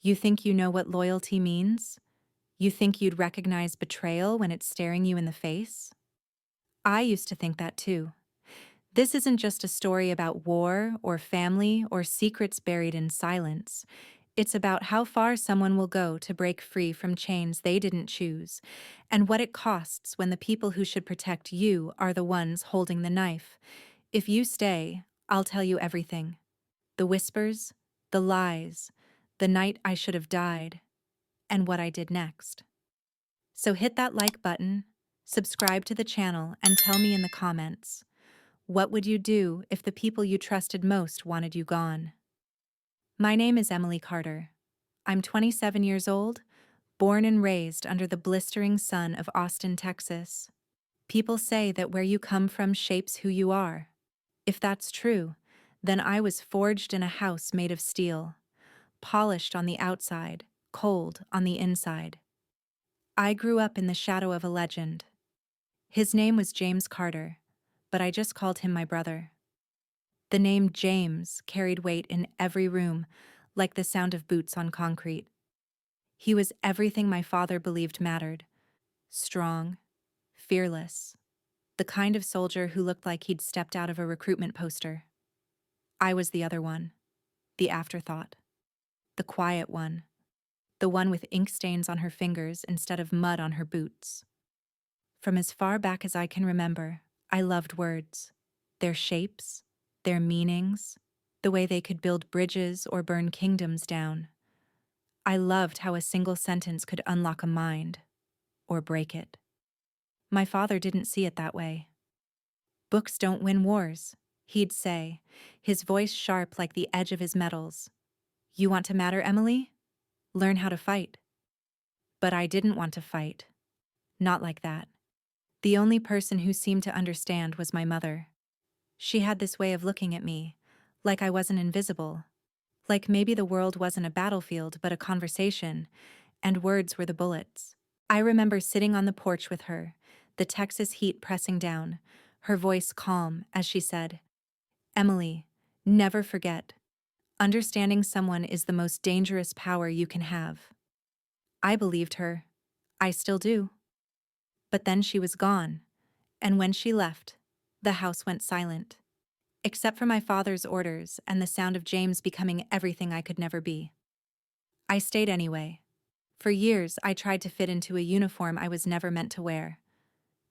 You think you know what loyalty means? You think you'd recognize betrayal when it's staring you in the face? I used to think that too. This isn't just a story about war or family or secrets buried in silence. It's about how far someone will go to break free from chains they didn't choose, and what it costs when the people who should protect you are the ones holding the knife. If you stay, I'll tell you everything. The whispers, the lies, the night I should have died, and what I did next. So hit that like button, subscribe to the channel, and tell me in the comments, what would you do if the people you trusted most wanted you gone? My name is Emily Carter. I'm 27 years old, born and raised under the blistering sun of Austin, Texas. People say that where you come from shapes who you are. If that's true, then I was forged in a house made of steel, polished on the outside, cold on the inside. I grew up in the shadow of a legend. His name was James Carter, but I just called him my brother. The name James carried weight in every room, like the sound of boots on concrete. He was everything my father believed mattered: strong, fearless, the kind of soldier who looked like he'd stepped out of a recruitment poster. I was the other one, the afterthought, the quiet one, the one with ink stains on her fingers instead of mud on her boots. From as far back as I can remember, I loved words, their shapes, their meanings, the way they could build bridges or burn kingdoms down. I loved how a single sentence could unlock a mind, or break it. My father didn't see it that way. Books don't win wars, he'd say, his voice sharp like the edge of his metals. You want to matter, Emily? Learn how to fight. But I didn't want to fight. Not like that. The only person who seemed to understand was my mother. She had this way of looking at me, like I wasn't invisible, like maybe the world wasn't a battlefield but a conversation, and words were the bullets. I remember sitting on the porch with her, the Texas heat pressing down, her voice calm as she said, "Emily, never forget. Understanding someone is the most dangerous power you can have." I believed her. I still do. But then she was gone, and when she left, the house went silent, except for my father's orders and the sound of James becoming everything I could never be. I stayed anyway. For years, I tried to fit into a uniform I was never meant to wear,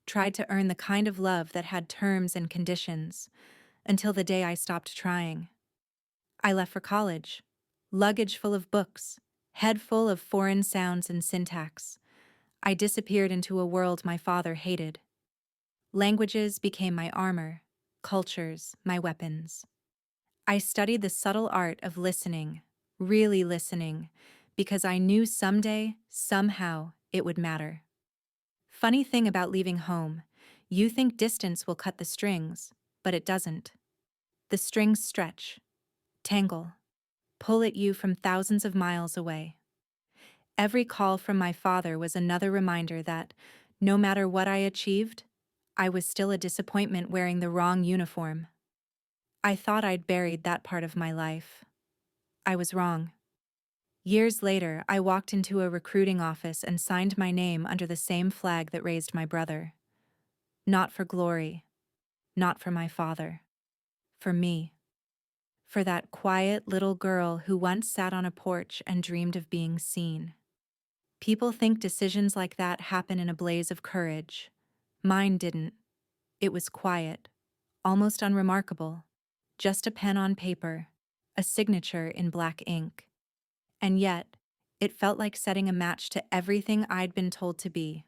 tried to earn the kind of love that had terms and conditions, until the day I stopped trying. I left for college, luggage full of books, head full of foreign sounds and syntax. I disappeared into a world my father hated. Languages became my armor, cultures my weapons. I studied the subtle art of listening, really listening, because I knew someday, somehow, it would matter. Funny thing about leaving home, you think distance will cut the strings, but it doesn't. The strings stretch, tangle, pull at you from thousands of miles away. Every call from my father was another reminder that, no matter what I achieved, I was still a disappointment wearing the wrong uniform. I thought I'd buried that part of my life. I was wrong. Years later, I walked into a recruiting office and signed my name under the same flag that raised my brother. Not for glory, not for my father. For me. For that quiet little girl who once sat on a porch and dreamed of being seen. People think decisions like that happen in a blaze of courage. Mine didn't. It was quiet, almost unremarkable. Just a pen on paper, a signature in black ink. And yet, it felt like setting a match to everything I'd been told to be.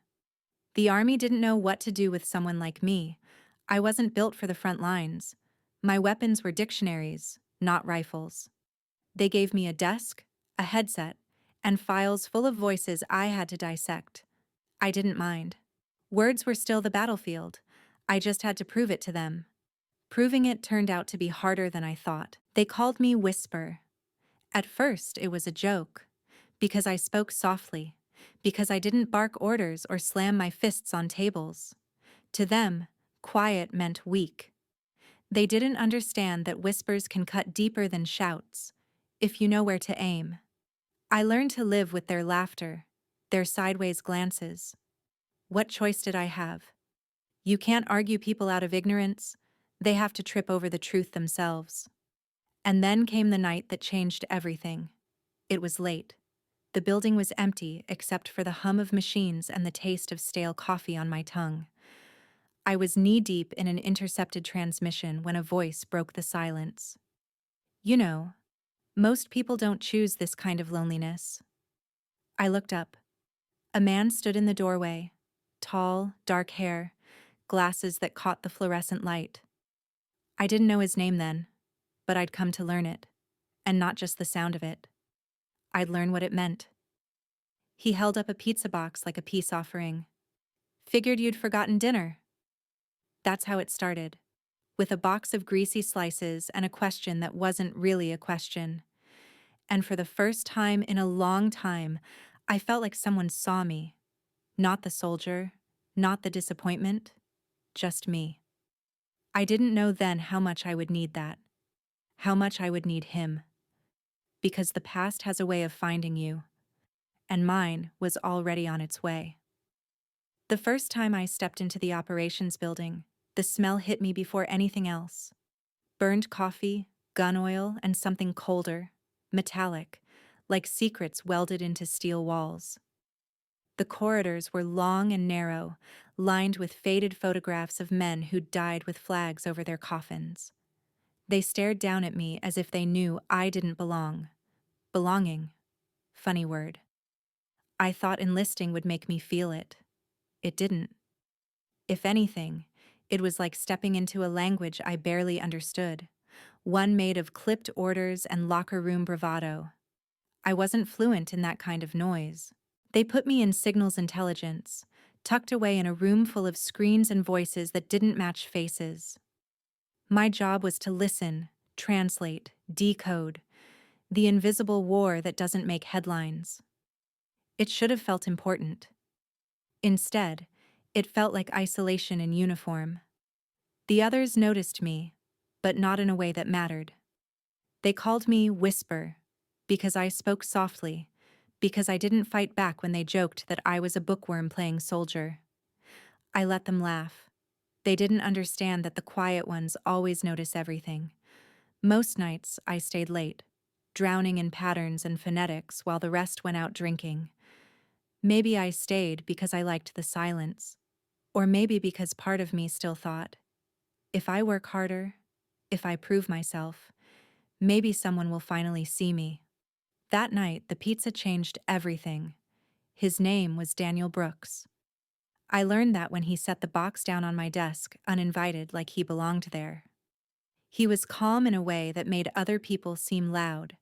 The army didn't know what to do with someone like me. I wasn't built for the front lines. My weapons were dictionaries, not rifles. They gave me a desk, a headset, and files full of voices I had to dissect. I didn't mind. Words were still the battlefield. I just had to prove it to them. Proving it turned out to be harder than I thought. They called me Whisper. At first, it was a joke, because I spoke softly, because I didn't bark orders or slam my fists on tables. To them, quiet meant weak. They didn't understand that whispers can cut deeper than shouts, if you know where to aim. I learned to live with their laughter, their sideways glances. What choice did I have? You can't argue people out of ignorance. They have to trip over the truth themselves. And then came the night that changed everything. It was late. The building was empty except for the hum of machines and the taste of stale coffee on my tongue. I was knee-deep in an intercepted transmission when a voice broke the silence. You know, most people don't choose this kind of loneliness. I looked up. A man stood in the doorway. Tall, dark hair, glasses that caught the fluorescent light. I didn't know his name then, but I'd come to learn it. And not just the sound of it. I'd learn what it meant. He held up a pizza box like a peace offering. Figured you'd forgotten dinner. That's how it started. With a box of greasy slices and a question that wasn't really a question. And for the first time in a long time, I felt like someone saw me. Not the soldier, not the disappointment, just me. I didn't know then how much I would need that. How much I would need him. Because the past has a way of finding you. And mine was already on its way. The first time I stepped into the operations building, the smell hit me before anything else. Burned coffee, gun oil, and something colder, metallic, like secrets welded into steel walls. The corridors were long and narrow, lined with faded photographs of men who'd died with flags over their coffins. They stared down at me as if they knew I didn't belong. Belonging. Funny word. I thought enlisting would make me feel it. It didn't. If anything, it was like stepping into a language I barely understood, one made of clipped orders and locker room bravado. I wasn't fluent in that kind of noise. They put me in signals intelligence, tucked away in a room full of screens and voices that didn't match faces. My job was to listen, translate, decode, the invisible war that doesn't make headlines. It should have felt important. Instead, it felt like isolation in uniform. The others noticed me, but not in a way that mattered. They called me Whisper, because I spoke softly, because I didn't fight back when they joked that I was a bookworm playing soldier. I let them laugh. They didn't understand that the quiet ones always notice everything. Most nights, I stayed late, drowning in patterns and phonetics while the rest went out drinking. Maybe I stayed because I liked the silence, or maybe because part of me still thought, if I work harder, if I prove myself, maybe someone will finally see me. That night, the pizza changed everything. His name was Daniel Brooks. I learned that when he set the box down on my desk, uninvited, like he belonged there. He was calm in a way that made other people seem loud.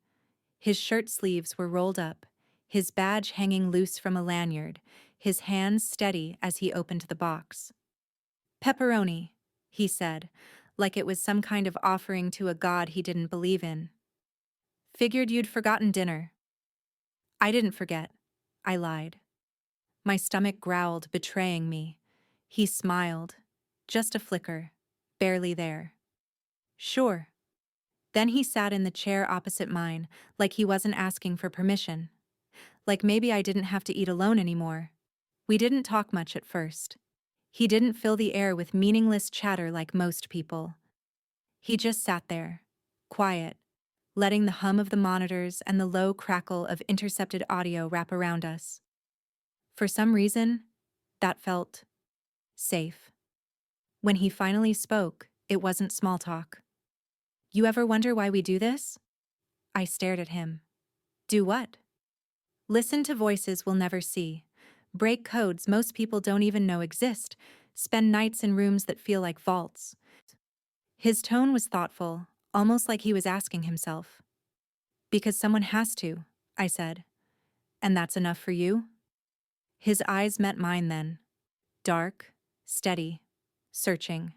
His shirt sleeves were rolled up, his badge hanging loose from a lanyard, his hands steady as he opened the box. "Pepperoni," he said, like it was some kind of offering to a god he didn't believe in. "Figured you'd forgotten dinner." I didn't forget. I lied. My stomach growled, betraying me. He smiled. Just a flicker. Barely there. "Sure." Then he sat in the chair opposite mine, like he wasn't asking for permission. Like maybe I didn't have to eat alone anymore. We didn't talk much at first. He didn't fill the air with meaningless chatter like most people. He just sat there, quiet, letting the hum of the monitors and the low crackle of intercepted audio wrap around us. For some reason, that felt safe. When he finally spoke, it wasn't small talk. "You ever wonder why we do this?" I stared at him. "Do what?" "Listen to voices we'll never see. Break codes most people don't even know exist. Spend nights in rooms that feel like vaults." His tone was thoughtful, almost like he was asking himself. "Because someone has to," I said. "And that's enough for you?" His eyes met mine then. Dark, steady, searching.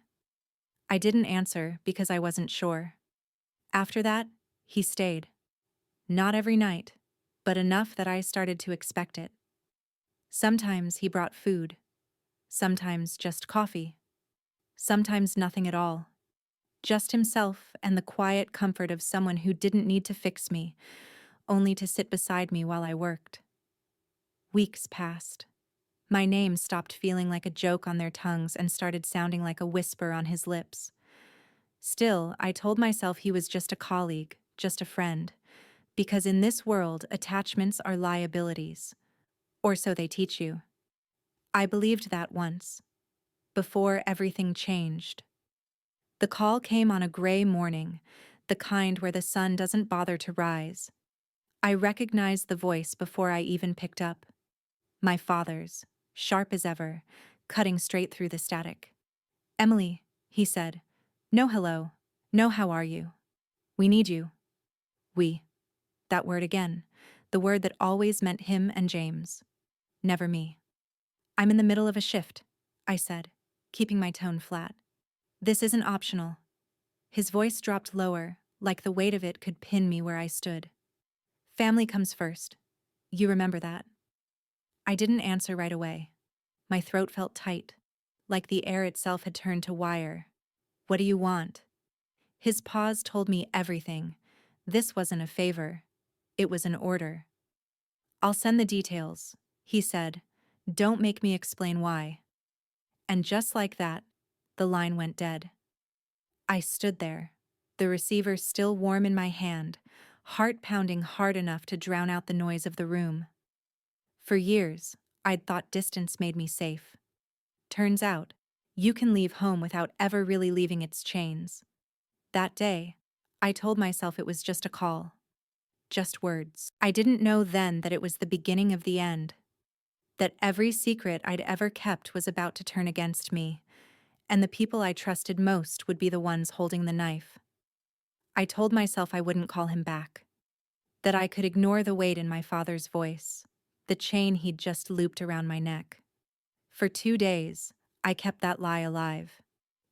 I didn't answer because I wasn't sure. After that, he stayed. Not every night, but enough that I started to expect it. Sometimes he brought food. Sometimes just coffee. Sometimes nothing at all. Just himself and the quiet comfort of someone who didn't need to fix me, only to sit beside me while I worked. Weeks passed. My name stopped feeling like a joke on their tongues and started sounding like a whisper on his lips. Still, I told myself he was just a colleague, just a friend, because in this world, attachments are liabilities. Or so they teach you. I believed that once, before everything changed. The call came on a gray morning, the kind where the sun doesn't bother to rise. I recognized the voice before I even picked up. My father's, sharp as ever, cutting straight through the static. "Emily," he said. "No hello. No how are you. We need you." We. That word again. The word that always meant him and James. Never me. "I'm in the middle of a shift," I said, keeping my tone flat. "This isn't optional." His voice dropped lower, like the weight of it could pin me where I stood. "Family comes first. You remember that?" I didn't answer right away. My throat felt tight, like the air itself had turned to wire. "What do you want?" His pause told me everything. This wasn't a favor. It was an order. "I'll send the details," he said. "Don't make me explain why." And just like that, the line went dead. I stood there, the receiver still warm in my hand, heart pounding hard enough to drown out the noise of the room. For years, I'd thought distance made me safe. Turns out, you can leave home without ever really leaving its chains. That day, I told myself it was just a call. Just words. I didn't know then that it was the beginning of the end. That every secret I'd ever kept was about to turn against me, and the people I trusted most would be the ones holding the knife. I told myself I wouldn't call him back. That I could ignore the weight in my father's voice, the chain he'd just looped around my neck. For 2 days, I kept that lie alive.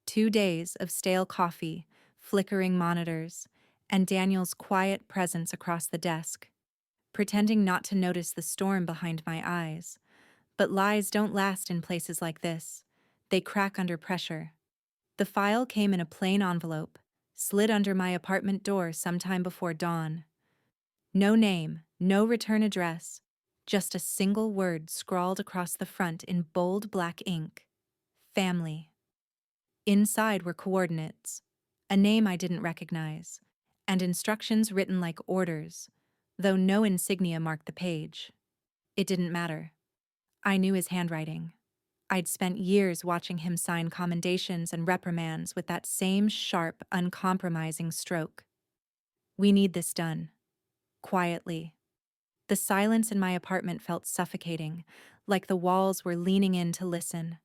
2 days of stale coffee, flickering monitors, and Daniel's quiet presence across the desk, pretending not to notice the storm behind my eyes. But lies don't last in places like this. They crack under pressure. The file came in a plain envelope, slid under my apartment door sometime before dawn. No name, no return address, just a single word scrawled across the front in bold black ink. Family. Inside were coordinates, a name I didn't recognize, and instructions written like orders, though no insignia marked the page. It didn't matter. I knew his handwriting. I'd spent years watching him sign commendations and reprimands with that same sharp, uncompromising stroke. "We need this done." Quietly. The silence in my apartment felt suffocating, like the walls were leaning in to listen.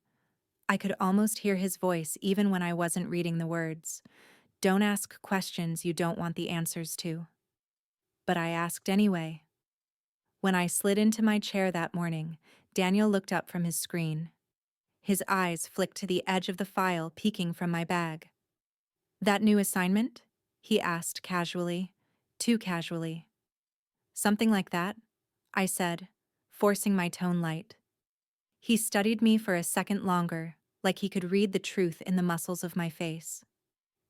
I could almost hear his voice even when I wasn't reading the words. "Don't ask questions you don't want the answers to." But I asked anyway. When I slid into my chair that morning, Daniel looked up from his screen. His eyes flicked to the edge of the file peeking from my bag. "That new assignment?" he asked casually, too casually. "Something like that," I said, forcing my tone light. He studied me for a second longer, like he could read the truth in the muscles of my face.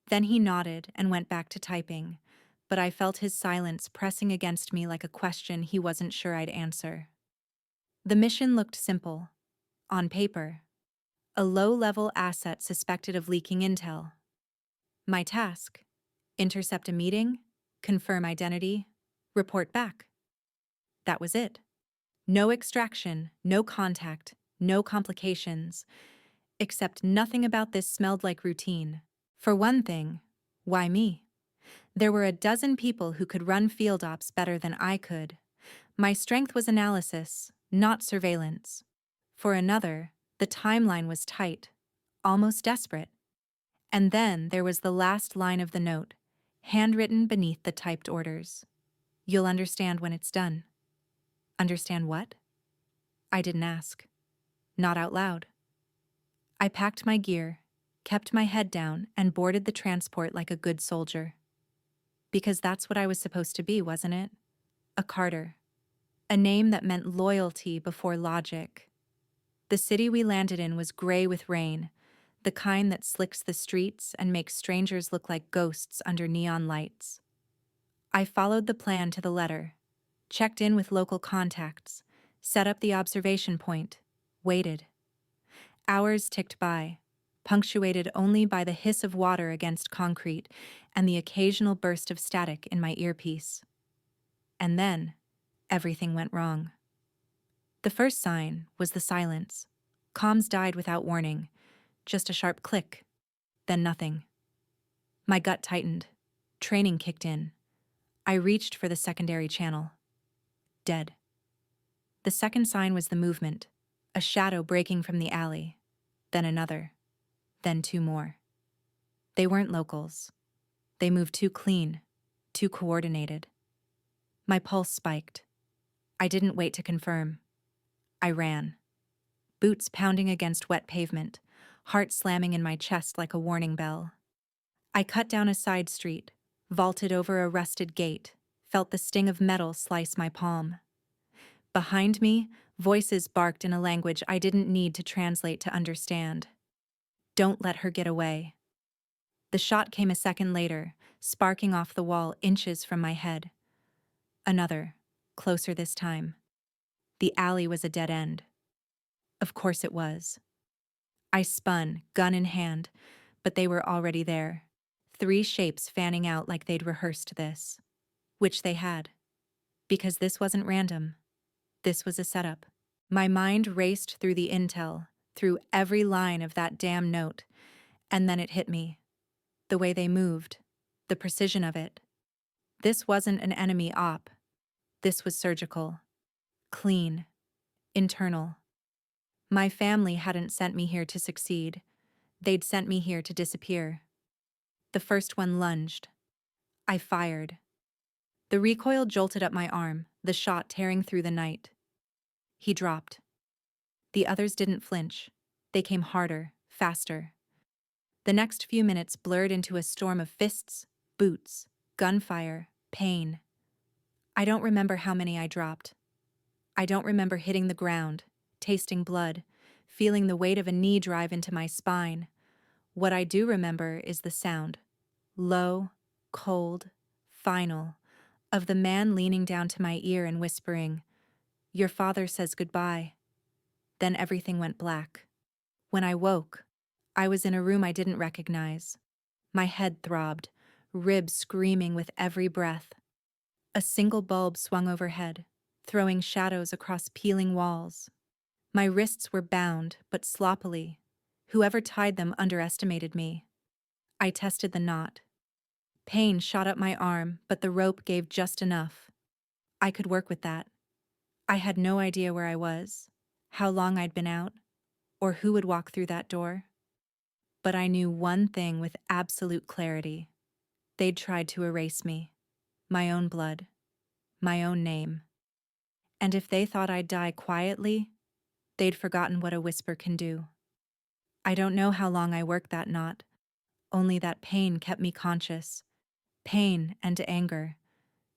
Then he nodded and went back to typing, but I felt his silence pressing against me like a question he wasn't sure I'd answer. The mission looked simple. On paper. A low-level asset suspected of leaking intel. My task: intercept a meeting, confirm identity, report back. That was it. No extraction, no contact, no complications. Except nothing about this smelled like routine. For one thing, why me? There were a dozen people who could run field ops better than I could. My strength was analysis, not surveillance. For another, the timeline was tight, almost desperate. And then there was the last line of the note, handwritten beneath the typed orders. "You'll understand when it's done." Understand what? I didn't ask. Not out loud. I packed my gear, kept my head down, and boarded the transport like a good soldier. Because that's what I was supposed to be, wasn't it? A Carter. A name that meant loyalty before logic. The city we landed in was gray with rain, the kind that slicks the streets and makes strangers look like ghosts under neon lights. I followed the plan to the letter, checked in with local contacts, set up the observation point, waited. Hours ticked by, punctuated only by the hiss of water against concrete and the occasional burst of static in my earpiece. And then, everything went wrong. The first sign was the silence. Comms died without warning, just a sharp click, then nothing. My gut tightened. Training kicked in. I reached for the secondary channel. Dead. The second sign was the movement, a shadow breaking from the alley, then another, then two more. They weren't locals. They moved too clean, too coordinated. My pulse spiked. I didn't wait to confirm. I ran. Boots pounding against wet pavement, heart slamming in my chest like a warning bell. I cut down a side street, vaulted over a rusted gate, felt the sting of metal slice my palm. Behind me, voices barked in a language I didn't need to translate to understand. Don't let her get away. The shot came a second later, sparking off the wall inches from my head. Another, closer this time. The alley was a dead end. Of course it was. I spun, gun in hand, but they were already there. 3 shapes fanning out like they'd rehearsed this. Which they had. Because this wasn't random. This was a setup. My mind raced through the intel, through every line of that damn note, and then it hit me. The way they moved, the precision of it. This wasn't an enemy op. This was surgical. Clean. Internal. My family hadn't sent me here to succeed. They'd sent me here to disappear. The first one lunged. I fired. The recoil jolted up my arm, the shot tearing through the night. He dropped. The others didn't flinch. They came harder, faster. The next few minutes blurred into a storm of fists, boots, gunfire, pain. I don't remember how many I dropped. I don't remember hitting the ground, tasting blood, feeling the weight of a knee drive into my spine. What I do remember is the sound, low, cold, final, of the man leaning down to my ear and whispering, "Your father says goodbye." Then everything went black. When I woke, I was in a room I didn't recognize. My head throbbed, ribs screaming with every breath. A single bulb swung overhead, throwing shadows across peeling walls. My wrists were bound, but sloppily. Whoever tied them underestimated me. I tested the knot. Pain shot up my arm, but the rope gave just enough. I could work with that. I had no idea where I was, how long I'd been out, or who would walk through that door. But I knew one thing with absolute clarity. They'd tried to erase me. My own blood. My own name. And if they thought I'd die quietly, they'd forgotten what a whisper can do. I don't know how long I worked that knot, only that pain kept me conscious. Pain and anger.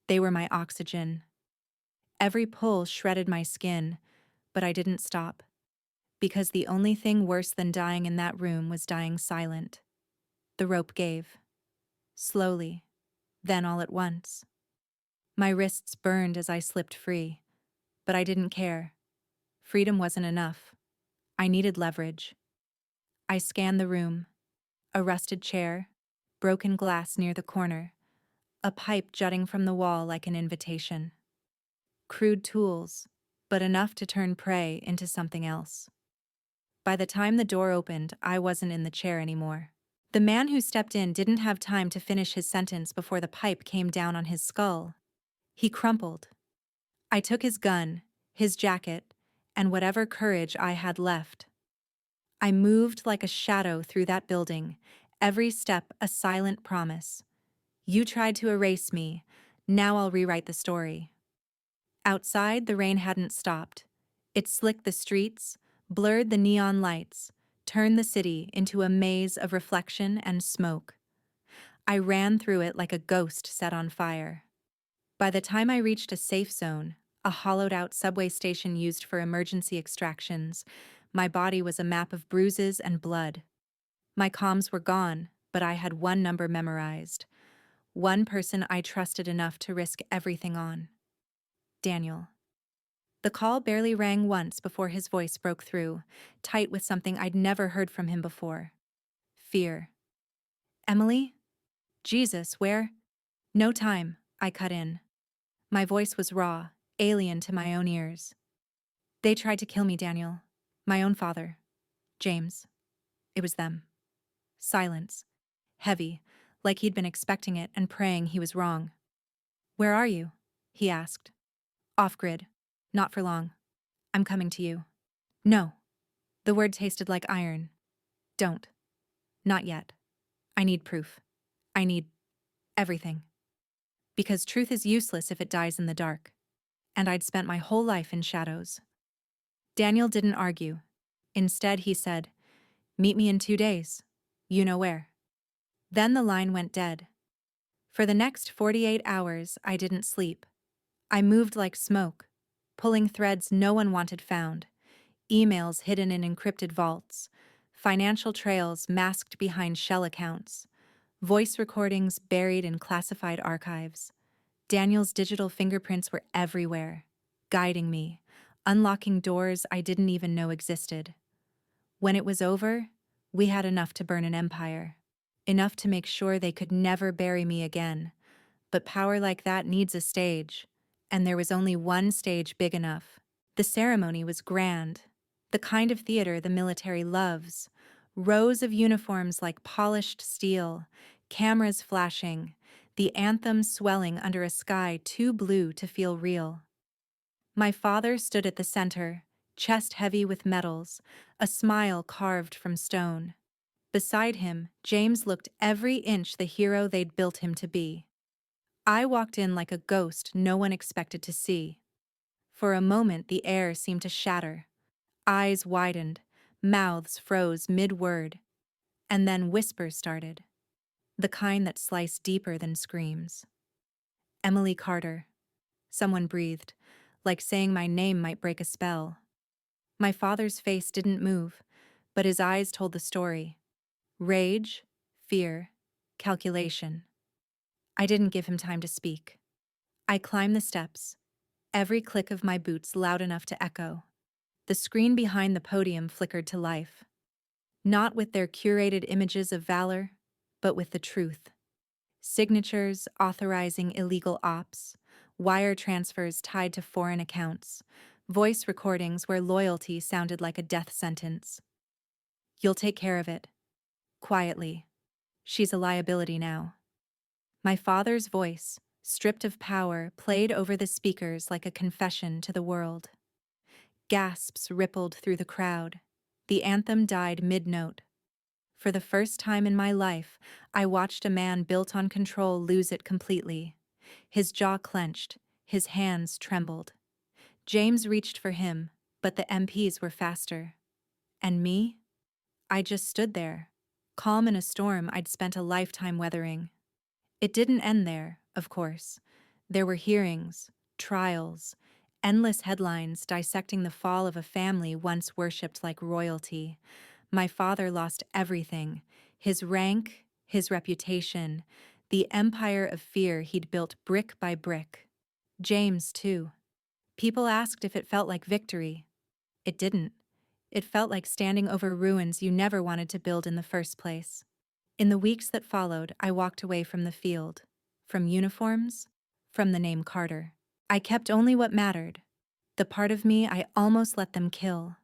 They were my oxygen. Every pull shredded my skin, but I didn't stop. Because the only thing worse than dying in that room was dying silent. The rope gave. Slowly, then all at once. My wrists burned as I slipped free, but I didn't care. Freedom wasn't enough. I needed leverage. I scanned the room. A rusted chair, broken glass near the corner, a pipe jutting from the wall like an invitation. Crude tools, but enough to turn prey into something else. By the time the door opened, I wasn't in the chair anymore. The man who stepped in didn't have time to finish his sentence before the pipe came down on his skull. He crumpled. I took his gun, his jacket, and whatever courage I had left. I moved like a shadow through that building, every step a silent promise. You tried to erase me, now I'll rewrite the story. Outside, the rain hadn't stopped. It slicked the streets, blurred the neon lights, turned the city into a maze of reflection and smoke. I ran through it like a ghost set on fire. By the time I reached a safe zone, a hollowed-out subway station used for emergency extractions, my body was a map of bruises and blood. My comms were gone, but I had one number memorized. One person I trusted enough to risk everything on. Daniel. The call barely rang once before his voice broke through, tight with something I'd never heard from him before. Fear. Emily? Jesus, where? No time, I cut in. My voice was raw, alien to my own ears. They tried to kill me, Daniel. My own father. James. It was them. Silence. Heavy, like he'd been expecting it and praying he was wrong. Where are you? He asked. Off-grid. Not for long. I'm coming to you. No. The word tasted like iron. Don't. Not yet. I need proof. I need everything. Because truth is useless if it dies in the dark. And I'd spent my whole life in shadows. Daniel didn't argue. Instead, he said, "Meet me in 2 days. You know where." Then the line went dead. For the next 48 hours, I didn't sleep. I moved like smoke, pulling threads no one wanted found, emails hidden in encrypted vaults, financial trails masked behind shell accounts, voice recordings buried in classified archives. Daniel's digital fingerprints were everywhere, guiding me, unlocking doors I didn't even know existed. When it was over, we had enough to burn an empire. Enough to make sure they could never bury me again. But power like that needs a stage, and there was only one stage big enough. The ceremony was grand, the kind of theater the military loves. Rows of uniforms like polished steel, cameras flashing, the anthem swelling under a sky too blue to feel real. My father stood at the center, chest heavy with medals, a smile carved from stone. Beside him, James looked every inch the hero they'd built him to be. I walked in like a ghost no one expected to see. For a moment, the air seemed to shatter. Eyes widened, mouths froze mid-word, and then whispers started, the kind that slice deeper than screams. Emily Carter. Someone breathed, like saying my name might break a spell. My father's face didn't move, but his eyes told the story. Rage, fear, calculation. I didn't give him time to speak. I climbed the steps, every click of my boots loud enough to echo. The screen behind the podium flickered to life. Not with their curated images of valor, but with the truth. Signatures authorizing illegal ops, wire transfers tied to foreign accounts, voice recordings where loyalty sounded like a death sentence. You'll take care of it. Quietly. She's a liability now. My father's voice, stripped of power, played over the speakers like a confession to the world. Gasps rippled through the crowd. The anthem died mid-note. For the first time in my life, I watched a man built on control lose it completely. His jaw clenched, his hands trembled. James reached for him, but the MPs were faster. And me? I just stood there, calm in a storm I'd spent a lifetime weathering. It didn't end there, of course. There were hearings, trials, endless headlines dissecting the fall of a family once worshipped like royalty. My father lost everything, his rank, his reputation, the empire of fear he'd built brick by brick. James, too. People asked if it felt like victory. It didn't. It felt like standing over ruins you never wanted to build in the first place. In the weeks that followed, I walked away from the field, from uniforms, from the name Carter. I kept only what mattered, the part of me I almost let them kill,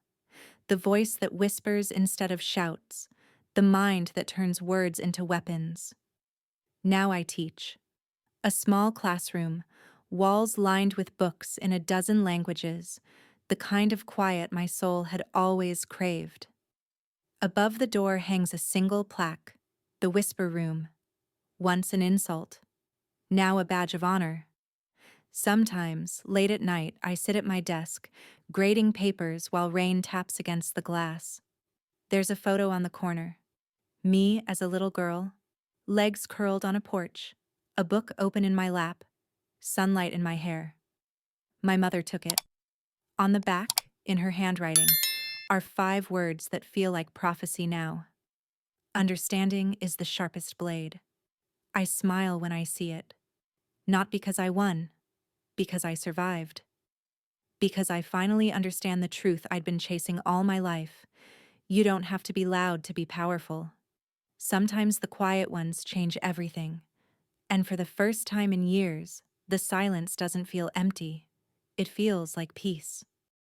the voice that whispers instead of shouts, the mind that turns words into weapons. Now I teach. A small classroom, walls lined with books in a dozen languages, the kind of quiet my soul had always craved. Above the door hangs a single plaque, the whisper room, once an insult, now a badge of honor. Sometimes, late at night, I sit at my desk, grading papers while rain taps against the glass. There's a photo on the corner. Me as a little girl, legs curled on a porch, a book open in my lap, sunlight in my hair. My mother took it. On the back, in her handwriting, are 5 words that feel like prophecy now. Understanding is the sharpest blade. I smile when I see it. Not because I won, because I survived. Because I finally understand the truth I'd been chasing all my life. You don't have to be loud to be powerful. Sometimes the quiet ones change everything. And for the first time in years, the silence doesn't feel empty. It feels like peace.